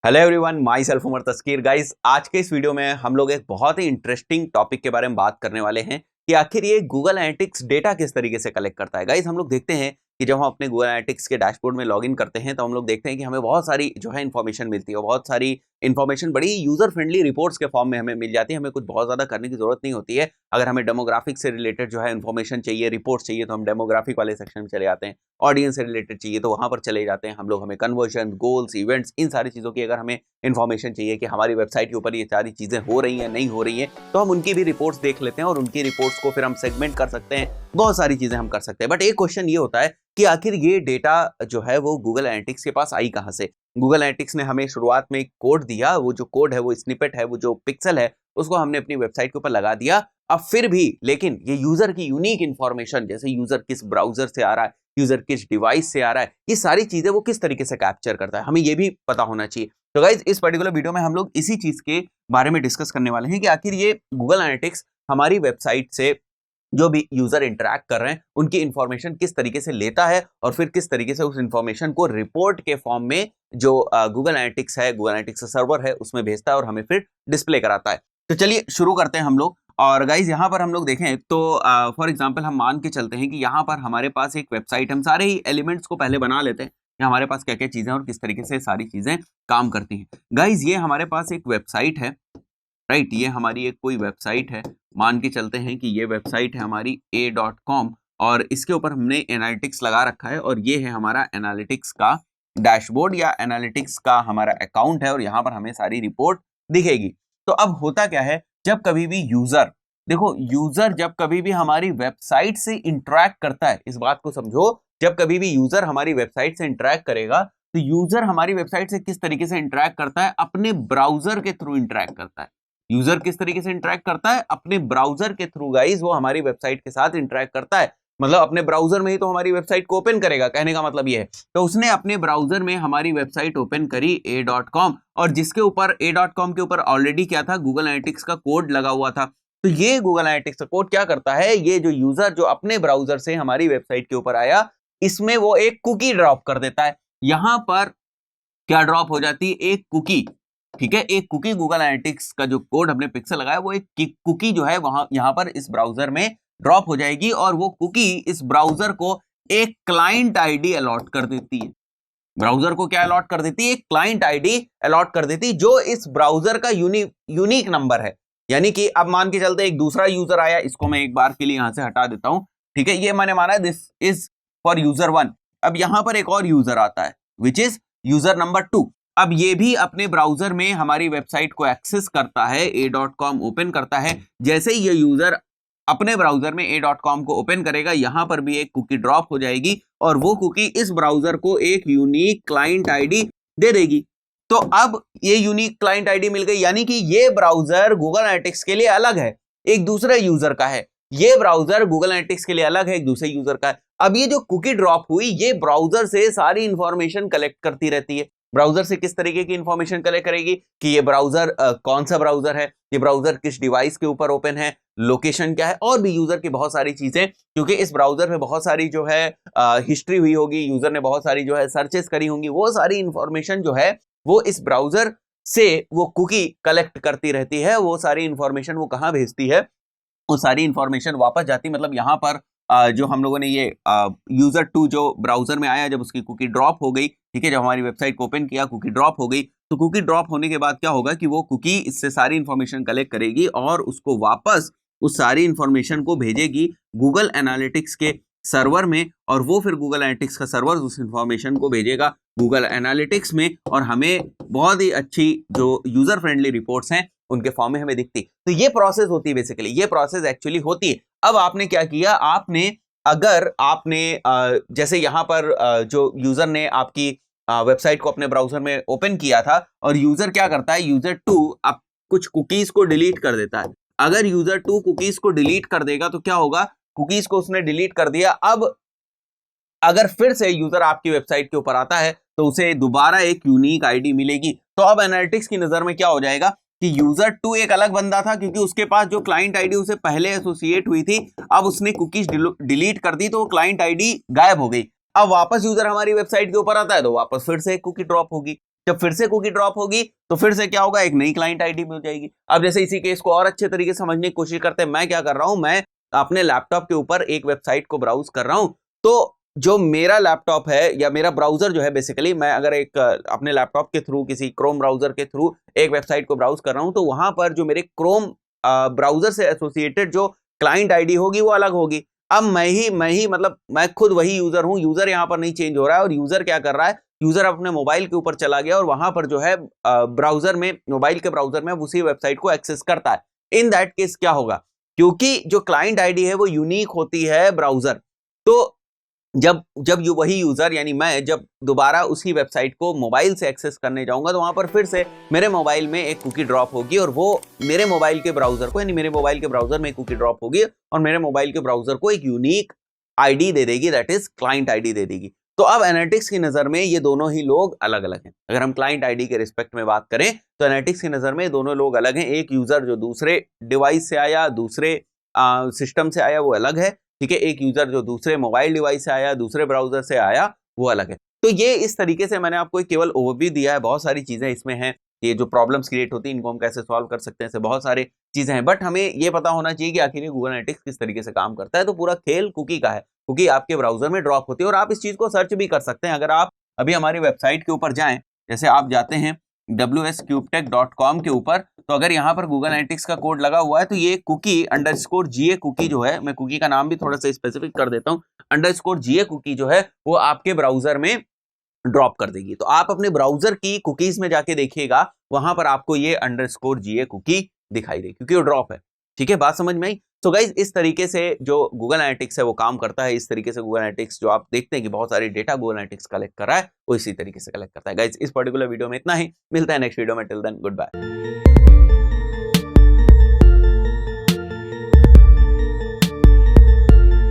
Hello everyone, my self Umar Taskeer. Guys, आज के इस वीडियो में हम लोग एक बहुत ही इंटरेस्टिंग टॉपिक के बारे में बात करने वाले हैं कि आखिर ये गूगल एनालिटिक्स डेटा किस तरीके से कलेक्ट करता है। गाइस, हम लोग देखते हैं कि जब हम अपने गूगल एनालिटिक्स के डैशबोर्ड में लॉगिन करते हैं तो हम लोग देखते हैं कि हमें बहुत सारी जो है इन्फॉर्मेशन मिलती है, बहुत सारी इन्फॉर्मेशन बड़ी यूजर फ्रेंडली रिपोर्ट्स के फॉर्म में हमें मिल जाती है। हमें कुछ बहुत ज्यादा करने की जरूरत नहीं होती है। अगर हमें डेमोग्राफिक से रिलेटेड जो है इन्फॉर्मेशन चाहिए, रिपोर्ट्स चाहिए, तो हम डेमोग्राफिक वाले सेक्शन में चले जाते हैं। ऑडियंस से रिलेटेड चाहिए तो वहां पर चले जाते हैं हम लोग। हमें कन्वर्जन, गोल्स, इवेंट्स, इन सारी चीजों की अगर हमें इन्फॉर्मेशन चाहिए कि हमारी वेबसाइट के ऊपर ये सारी चीजें हो रही हैं, नहीं हो रही हैं, तो हम उनकी भी रिपोर्ट्स देख लेते हैं और उनकी रिपोर्ट्स को फिर हम सेगमेंट कर सकते हैं। बहुत सारी चीजें हम कर सकते हैं। बट एक क्वेश्चन ये होता है कि आखिर ये डेटा जो है वो गूगल एनालिटिक्स के पास आई कहां से। गूगल एनालिटिक्स ने हमें शुरुआत में एक कोड दिया, वो जो कोड है, वो स्निपेट है, वो जो पिक्सल है, उसको हमने अपनी वेबसाइट के ऊपर लगा दिया। अब फिर भी लेकिन ये यूजर की यूनिक इंफॉर्मेशन, जैसे यूजर किस ब्राउजर से आ रहा है, यूजर किस डिवाइस से आ रहा है, ये सारी चीजें वो किस तरीके से कैप्चर करता है, हमें ये भी पता होना चाहिए। तो गाइज, इस पर्टिकुलर वीडियो में हम लोग इसी चीज के बारे में डिस्कस करने वाले हैं कि आखिर ये गूगल एनालिटिक्स हमारी वेबसाइट से जो भी यूजर इंटरैक्ट कर रहे हैं उनकी इंफॉर्मेशन किस तरीके से लेता है और फिर किस तरीके से उस इंफॉर्मेशन को रिपोर्ट के फॉर्म में जो गूगल एनालिटिक्स है, गूगल एनालिटिक्स का सर्वर है, उसमें भेजता है और हमें फिर डिस्प्ले कराता है। तो चलिए शुरू करते हैं हम लोग। और गाइज, यहाँ पर हम लोग देखें तो फॉर एग्जांपल हम मान के चलते हैं कि यहाँ पर हमारे पास एक वेबसाइट, हम सारे ही एलिमेंट्स को पहले बना लेते हैं कि हमारे पास क्या क्या चीजें और किस तरीके से सारी चीजें काम करती हैं। गाइज, ये हमारे पास एक वेबसाइट है, राइट। ये हमारी एक कोई वेबसाइट है, मान के चलते हैं कि ये वेबसाइट है हमारी a.com और इसके ऊपर हमने एनालिटिक्स लगा रखा है और ये है हमारा एनालिटिक्स का डैशबोर्ड या एनालिटिक्स का हमारा अकाउंट है और यहाँ पर हमें सारी रिपोर्ट दिखेगी। तो अब होता क्या है, जब कभी भी यूजर, देखो यूजर जब कभी भी हमारी वेबसाइट से इंटरैक्ट करता है, इस बात को समझो, जब कभी भी यूजर हमारी वेबसाइट से इंटरैक्ट करेगा तो यूजर हमारी वेबसाइट से किस तरीके से इंटरैक्ट करता है, अपने ब्राउजर के थ्रू इंटरैक्ट करता है। यूजर किस तरीके से इंटरैक्ट करता है, अपने ब्राउजर के थ्रू। गाइस, वो हमारी वेबसाइट के साथ इंटरैक्ट करता है, मतलब अपने ब्राउजर में ही तो हमारी वेबसाइट को ओपन करेगा, कहने का मतलब ये है। तो उसने अपने ब्राउजर में हमारी वेबसाइट ओपन करी a.com और जिसके ऊपर a.com के ऊपर ऑलरेडी क्या था, गूगल एनालिटिक्स का कोड लगा हुआ था। तो ये गूगल एनालिटिक्स का कोड क्या करता है, ये जो यूजर जो अपने ब्राउजर से हमारी वेबसाइट के ऊपर आया, इसमें वो एक कुकी ड्रॉप कर देता है। यहां पर क्या ड्रॉप हो जाती है, एक कुकी, ठीक है। एक कुकी, गूगल एनालिटिक्स का जो कोड हमने पिक्सल लगाया वो एक कुकी जो है वहां यहां पर इस ब्राउजर में ड्रॉप हो जाएगी और वो कुकी इस ब्राउजर को एक क्लाइंट आईडी अलॉट कर देती है। ब्राउजर को क्या अलॉट कर देती है, एक क्लाइंट आईडी अलॉट कर देती है जो इस ब्राउजर का यूनिक नंबर है। यानी कि अब मान के चलते एक दूसरा यूजर आया, इसको मैं एक बार के लिए यहां से हटा देता हूं, ठीक है। ये मैंने माना दिस इज फॉर यूजर 1। अब यहां पर एक और यूजर आता है विच इज यूजर नंबर 2। अब ये भी अपने ब्राउजर में हमारी वेबसाइट को एक्सेस करता है, a.com ओपन करता है। जैसे ही ये यूजर अपने ब्राउजर में a.com को ओपन करेगा, यहां पर भी एक कुकी ड्रॉप हो जाएगी और वो कुकी इस ब्राउजर को एक यूनिक क्लाइंट आईडी दे देगी। तो अब ये यूनिक क्लाइंट आईडी मिल गई, यानी कि ये ब्राउजर गूगल एनालिटिक्स के लिए अलग है, एक दूसरे यूजर का है। ये ब्राउजर गूगल एनालिटिक्स के लिए अलग है, एक दूसरे यूजर का है। अब ये जो कुकी ड्रॉप हुई, ये ब्राउजर से सारी इंफॉर्मेशन कलेक्ट करती रहती है। ब्राउजर से किस तरीके की इंफॉर्मेशन कलेक्ट करेगी कि ये ब्राउजर कौन सा ब्राउजर है, ये ब्राउजर किस डिवाइस के ऊपर ओपन है, लोकेशन क्या है, और भी यूजर की बहुत सारी चीजें, क्योंकि इस ब्राउजर में बहुत सारी जो है हिस्ट्री हुई होगी, यूजर ने बहुत सारी जो है सर्चेस करी होंगी, वो सारी इंफॉर्मेशन जो है वो इस ब्राउजर से वो कुकी कलेक्ट करती रहती है। वो सारी इंफॉर्मेशन वो कहां भेजती है, वो सारी इंफॉर्मेशन वापस जाती, मतलब यहां पर जो हम लोगों ने ये यूजर 2 जो ब्राउजर में आया, जब उसकी कुकी ड्रॉप हो गई, ठीक है, जब हमारी वेबसाइट को ओपन किया, कुकी ड्रॉप हो गई, तो कुकी ड्रॉप होने के बाद क्या होगा कि वो कुकी इससे सारी इंफॉर्मेशन कलेक्ट करेगी और उसको वापस उस सारी इंफॉर्मेशन को भेजेगी गूगल एनालिटिक्स के सर्वर में और वो फिर गूगल एनालिटिक्स का सर्वर उस इंफॉर्मेशन को भेजेगा गूगल एनालिटिक्स में और हमें बहुत ही अच्छी जो यूजर फ्रेंडली रिपोर्ट्स हैं उनके फॉर्म में हमें दिखती। तो ये प्रोसेस होती है, बेसिकली ये प्रोसेस एक्चुअली होती है। अब आपने क्या किया, आपने अगर आपने जैसे यहां पर जो यूजर ने आपकी वेबसाइट को अपने ब्राउजर में ओपन किया था और यूजर क्या करता है, यूजर 2 अब कुछ कुकीज को डिलीट कर देता है। अगर यूजर 2 कुकीज को डिलीट कर देगा तो क्या होगा, कुकीज को उसने डिलीट कर दिया। अब अगर फिर से यूजर आपकी वेबसाइट के ऊपर आता है तो उसे दोबारा एक यूनिक आईडी मिलेगी। तो अब एनालिटिक्स की नजर में क्या हो जाएगा कि यूजर 2 एक अलग बंदा था, क्योंकि उसके पास जो क्लाइंट आईडी उसे पहले एसोसिएट हुई थी, अब उसने कुकीज डिलीट कर दी तो वो क्लाइंट आईडी गायब हो गई। अब वापस यूजर हमारी वेबसाइट के ऊपर आता है तो वापस फिर से एक कुकी ड्रॉप होगी। जब फिर से कुकी ड्रॉप होगी तो फिर से क्या होगा, एक नई क्लाइंट आईडी मिल जाएगी। अब जैसे इसी केस को और अच्छे तरीके से समझने की कोशिश करते हैं, मैं क्या कर रहा हूं, मैं अपने लैपटॉप के ऊपर एक वेबसाइट को ब्राउज कर रहा हूं। तो जो मेरा लैपटॉप है या मेरा ब्राउजर जो है, बेसिकली मैं अगर एक अपने लैपटॉप के थ्रू किसी क्रोम ब्राउजर के थ्रू एक वेबसाइट को ब्राउज कर रहा हूं, तो वहां पर जो मेरे क्रोम ब्राउजर से एसोसिएटेड जो क्लाइंट आईडी होगी वो अलग होगी। अब मैं ही मतलब मैं खुद वही यूजर हूं, यूजर यहां पर नहीं चेंज हो रहा है। और यूजर क्या कर रहा है, यूजर अपने मोबाइल के ऊपर चला गया और वहां पर जो है ब्राउजर में, मोबाइल के ब्राउजर में उसी वेबसाइट को एक्सेस करता है। इन दैट केस क्या होगा, क्योंकि जो क्लाइंट आईडी है वो यूनिक होती है ब्राउजर, तो जब जब वही यूजर यानी मैं जब दोबारा उसी वेबसाइट को मोबाइल से एक्सेस करने जाऊंगा तो वहां पर फिर से मेरे मोबाइल में एक कुकी ड्रॉप होगी और वो मेरे मोबाइल के ब्राउजर को, यानी मेरे मोबाइल के ब्राउजर में एक कुकी ड्रॉप होगी और मेरे मोबाइल के ब्राउजर को एक यूनिक आईडी दे देगी, दैट इज क्लाइंट आईडी दे देगी। तो अब एनालिटिक्स की नजर में ये दोनों ही लोग अलग अलग हैं। अगर हम क्लाइंट आईडी के रिस्पेक्ट में बात करें तो एनालिटिक्स की नजर में दोनों लोग अलग हैं। एक यूजर जो दूसरे डिवाइस से आया, दूसरे सिस्टम से आया, वो अलग है, ठीक है। एक यूजर जो दूसरे मोबाइल डिवाइस से आया, दूसरे ब्राउजर से आया, वो अलग है। तो ये इस तरीके से मैंने आपको केवल ओवरव्यू दिया है, बहुत सारी चीजें इसमें हैं, ये जो प्रॉब्लम्स क्रिएट होती है इनको हम कैसे सॉल्व कर सकते हैं, ऐसे बहुत सारी चीजें हैं। बट हमें ये पता होना चाहिए कि आखिर गूगल एनालिटिक्स किस तरीके से काम करता है। तो पूरा खेल कुकी का है, कुकी आपके ब्राउजर में ड्रॉप होती है और आप इस चीज को सर्च भी कर सकते हैं। अगर आप अभी हमारी वेबसाइट के ऊपर जाएं, जैसे आप जाते हैं wscubetech.com के ऊपर, तो अगर यहाँ पर गूगल एनालिटिक्स का कोड लगा हुआ है तो ये कुकी _GA कुकी जो है, मैं कुकी का नाम भी थोड़ा सा स्पेसिफिक कर देता हूँ, _GA कुकी जो है वो आपके ब्राउजर में ड्रॉप कर देगी। तो आप अपने ब्राउजर की कुकीज में जाके देखिएगा, वहां पर आपको ये _GA कुकी दिखाई देगी क्योंकि वो ड्रॉप है। ठीक है, बात समझ में आई। तो गाइज इस तरीके से जो गूगल एनालिटिक्स है वो काम करता है। इस तरीके से गूगल एनालिटिक्स जो आप देखते हैं कि बहुत सारी डेटा गूगल एनालिटिक्स कलेक्ट कर रहा है, वो इसी तरीके से कलेक्ट करता है। गाइज इस पर्टिकुलर वीडियो में इतना ही, मिलता है नेक्स्ट वीडियो में। Till then good bye.